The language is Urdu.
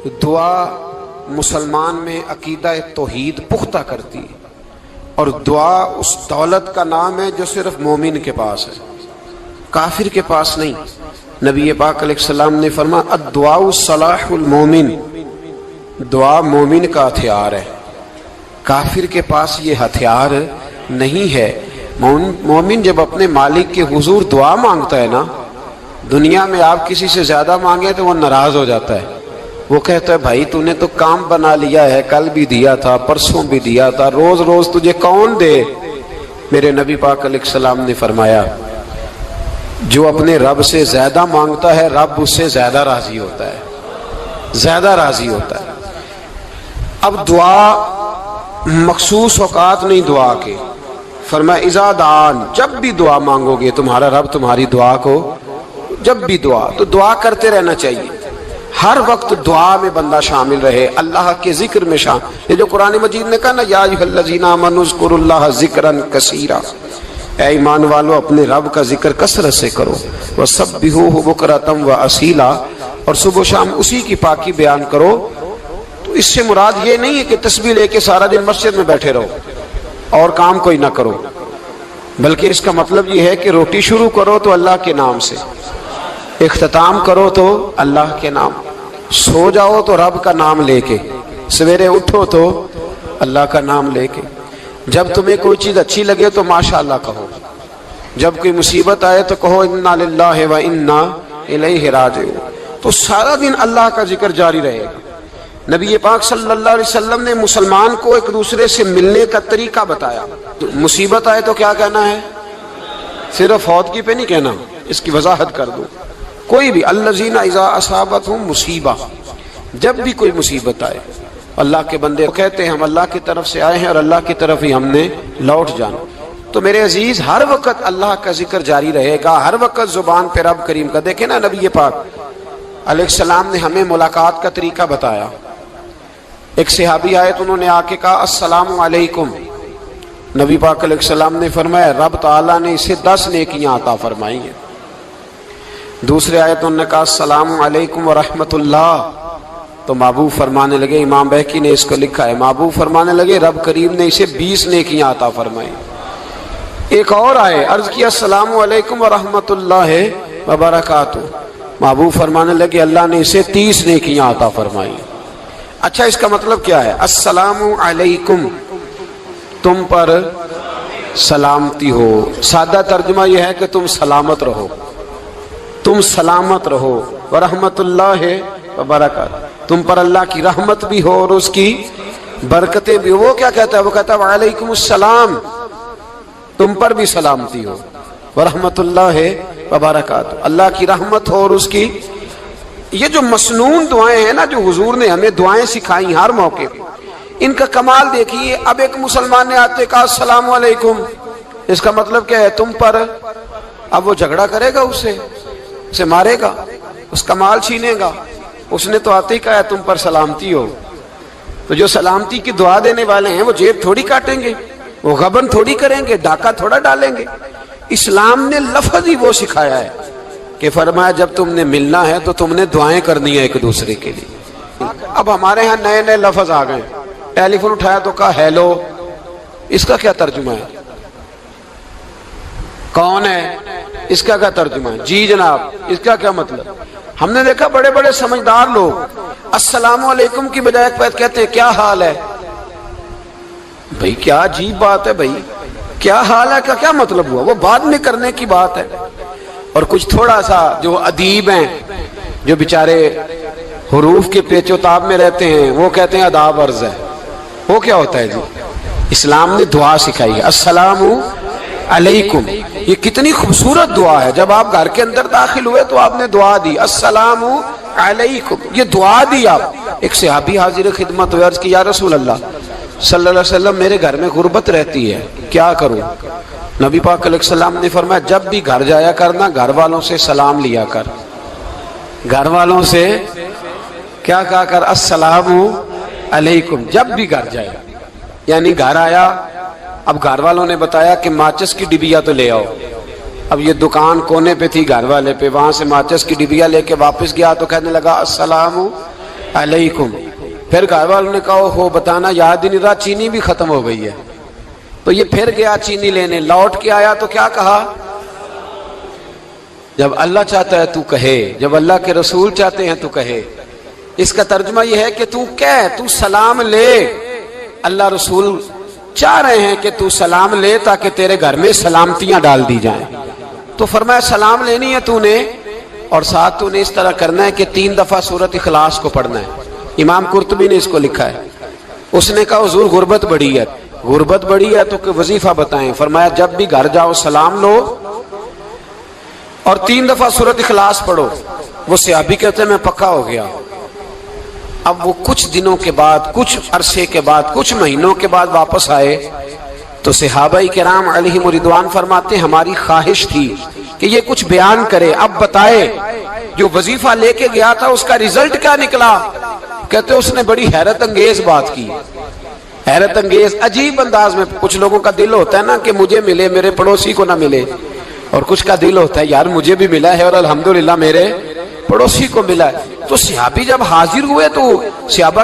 دعا مسلمان میں عقیدہ توحید پختہ کرتی ہے، اور دعا اس دولت کا نام ہے جو صرف مومن کے پاس ہے، کافر کے پاس نہیں۔ نبی پاک علیہ السلام نے فرمایا الدعاء صلاح المومن، دعا مومن کا ہتھیار ہے، کافر کے پاس یہ ہتھیار نہیں ہے۔ مومن جب اپنے مالک کے حضور دعا مانگتا ہے نا، دنیا میں آپ کسی سے زیادہ مانگے تو وہ ناراض ہو جاتا ہے، وہ کہتا ہے بھائی تو نے تو کام بنا لیا ہے، کل بھی دیا تھا، پرسوں بھی دیا تھا، روز روز تجھے کون دے؟ میرے نبی پاک علیہ السلام نے فرمایا جو اپنے رب سے زیادہ مانگتا ہے رب اس سے زیادہ راضی ہوتا ہے، زیادہ راضی ہوتا ہے۔ اب دعا مخصوص اوقات نہیں دعا کے، فرمایا اذا دعان، جب بھی دعا مانگو گے تمہارا رب تمہاری دعا کو، جب بھی دعا تو دعا کرتے رہنا چاہیے، ہر وقت دعا میں بندہ شامل رہے، اللہ کے ذکر میں شامل۔ یہ جو قرآن مجید نے کہا نا یا ایھا الذین آمنوا اذکروا اللہ ذکرا کثیرا، اے ایمان والو اپنے رب کا ذکر کثرت سے کرو، وسبحوہ بکرۃ واصیلا، اور صبح و شام اسی کی پاکی بیان کرو۔ تو اس سے مراد یہ نہیں ہے کہ تسبیح لے کے سارا دن مسجد میں بیٹھے رہو اور کام کوئی نہ کرو، بلکہ اس کا مطلب یہ ہے کہ روٹی شروع کرو تو اللہ کے نام سے، اختتام کرو تو اللہ کے نام، سو جاؤ تو رب کا نام لے کے، سویرے اٹھو تو اللہ کا نام لے کے، جب تمہیں کوئی چیز اچھی لگے تو ماشاءاللہ کہو، جب کوئی مصیبت آئے تو کہو انا للہ و انا الیہ راجعون۔ تو سارا دن اللہ کا ذکر جاری رہے گا۔ نبی پاک صلی اللہ علیہ وسلم نے مسلمان کو ایک دوسرے سے ملنے کا طریقہ بتایا۔ مصیبت آئے تو کیا کہنا ہے؟ صرف فوت کی پہ نہیں کہنا، اس کی وضاحت کر دو۔ کوئی بھی الذین اذا اصابتہم مصیبہ، جب بھی کوئی مصیبت آئے اللہ کے بندے کہتے ہیں ہم اللہ کی طرف سے آئے ہیں اور اللہ کی طرف ہی ہم نے لوٹ جانا۔ تو میرے عزیز ہر وقت اللہ کا ذکر جاری رہے گا، ہر وقت زبان پہ رب کریم کا۔ دیکھیں نا نبی پاک علیہ السلام نے ہمیں ملاقات کا طریقہ بتایا۔ ایک صحابی آئے تو انہوں نے آ کے کہا السلام علیکم، نبی پاک علیہ السلام نے فرمایا رب تعالیٰ نے اسے 10 نیکیاں عطا فرمائی ہیں۔ دوسرے آئے تو انہوں نے کہا السلام علیکم ورحمۃ اللہ، تو محبوب فرمانے لگے، امام بہقی نے اس کو لکھا ہے، محبوب فرمانے لگے رب کریم نے اسے 20 نیکیاں عطا فرمائی۔ ایک اور آئے، عرض کیا السلام علیکم ورحمۃ اللہ وبرکاتہ، محبوب فرمانے لگے اللہ نے اسے 30 نیکیاں عطا فرمائی۔ اچھا اس کا مطلب کیا ہے؟ السلام علیکم، تم پر سلامتی ہو، سادہ ترجمہ یہ ہے کہ تم سلامت رہو، تم سلامت رہو، ورحمۃ اللہ وبرکاتہ، تم پر اللہ کی رحمت بھی ہو اور اس کی برکتیں بھی ہو۔ وہ کیا کہتا ہے؟ وہ کہتا ہے وعلیکم السلام، تم پر بھی سلامتی ہو، ورحمۃ اللہ وبرکاتہ، اللہ کی رحمت ہو اور اس کی۔ یہ جو مسنون دعائیں ہیں نا جو حضور نے ہمیں دعائیں سکھائی ہر موقع پہ، ان کا کمال دیکھیے۔ اب ایک مسلمان نے آتے کہا السلام علیکم، اس کا مطلب کیا ہے؟ تم پر۔ اب وہ جھگڑا کرے گا اسے مارے گا، اس کا مال چھینے گا؟ اس نے تو آتے ہی کہا تم پر سلامتی ہو۔ تو جو سلامتی کی دعا دینے والے ہیں وہ جیب تھوڑی کاٹیں گے، وہ غبن تھوڑی کریں گے، ڈاکہ تھوڑا ڈالیں گے۔ اسلام نے لفظ ہی وہ سکھایا ہے کہ فرمایا جب تم نے ملنا ہے تو تم نے دعائیں کرنی ہیں ایک دوسرے کے لیے۔ اب ہمارے ہاں نئے نئے لفظ آ گئے، ٹیلی فون اٹھایا تو کہا ہیلو، اس کا کیا ترجمہ ہے؟ کون ہے؟ اس کا کیا ترجمہ ہے؟ جی جناب، اس کا کیا مطلب؟ ہم نے دیکھا بڑے بڑے سمجھدار لوگ السلام علیکم کی بجائے کہتے ہیں کیا حال ہے؟ بھئی کیا عجیب بات ہے، بھئی کیا حال ہے کا کیا مطلب ہوا؟ وہ بعد میں کرنے کی بات ہے۔ اور کچھ تھوڑا سا جو ادیب ہیں، جو بیچارے حروف کے پیچ و تاب میں رہتے ہیں، وہ کہتے ہیں آداب عرض ہے۔ وہ کیا ہوتا ہے جی؟ اسلام نے دعا سکھائی ہے السلام علیکم، یہ کتنی خوبصورت دعا ہے۔ جب آپ گھر کے اندر داخل ہوئے تو آپ نے دعا دی السلام علیکم، یہ دعا دی آپ۔ ایک صحابی حاضر خدمت ہوئے، عرض کی یا رسول اللہ صلی اللہ علیہ وسلم میرے گھر میں غربت رہتی ہے، کیا کروں؟ نبی پاک علیہ السلام نے فرمایا جب بھی گھر جایا کرنا گھر والوں سے سلام لیا کر، گھر والوں سے کیا کہا کر؟ السلام علیکم، جب بھی گھر جائے۔ یعنی گھر آیا، اب گھر والوں نے بتایا کہ ماچس کی ڈبیا تو لے آؤ۔ اب یہ دکان کونے پہ تھی گھر والے پہ، وہاں سے ماچس کی ڈبیا لے کے واپس گیا تو کہنے لگا السلام علیکم. پھر گھر والوں نے کہا ہو بتانا یاد ہی نہیں رہا، چینی بھی ختم ہو گئی ہے. تو یہ پھر گیا چینی لینے، لوٹ کے آیا تو کیا کہا؟ جب اللہ چاہتا ہے تو کہے، جب اللہ کے رسول چاہتے ہیں تو کہے. اس کا ترجمہ یہ ہے کہ تو سلام لے. اللہ رسول چاہ رہے ہیں کہ تو سلام لے تاکہ تیرے گھر میں سلامتیاں ڈال دی جائیں. تو فرمایا سلام لینی ہے تو نے، اور ساتھ تو نے اس طرح کرنا ہے کہ 3 دفعہ سورۃ اخلاص کو پڑھنا ہے. امام قرطبی نے اس کو لکھا ہے. اس نے کہا حضور غربت بڑی ہے. غربت بڑی ہے تو کہ وظیفہ بتائیں. فرمایا جب بھی گھر جاؤ سلام لو اور 3 دفعہ سورۃ اخلاص پڑھو. وہ صحابی کہتے ہیں میں پکا ہو گیا. اب وہ کچھ دنوں کے بعد، کچھ عرصے کے بعد، کچھ مہینوں کے بعد واپس آئے تو صحابہ کرام علیہم رضوان فرماتے ہیں ہماری خواہش تھی کہ یہ کچھ بیان کرے، اب بتائے جو وظیفہ لے کے گیا تھا اس کا رزلٹ کیا نکلا. کہتے اس نے بڑی حیرت انگیز بات کی، حیرت انگیز عجیب انداز میں. کچھ لوگوں کا دل ہوتا ہے نا کہ مجھے ملے میرے پڑوسی کو نہ ملے، اور کچھ کا دل ہوتا ہے یار مجھے بھی ملا ہے اور الحمدللہ میرے پڑوسی کو ملا ہے. تو صحابی جب حاضر ہوئے تو صحابہ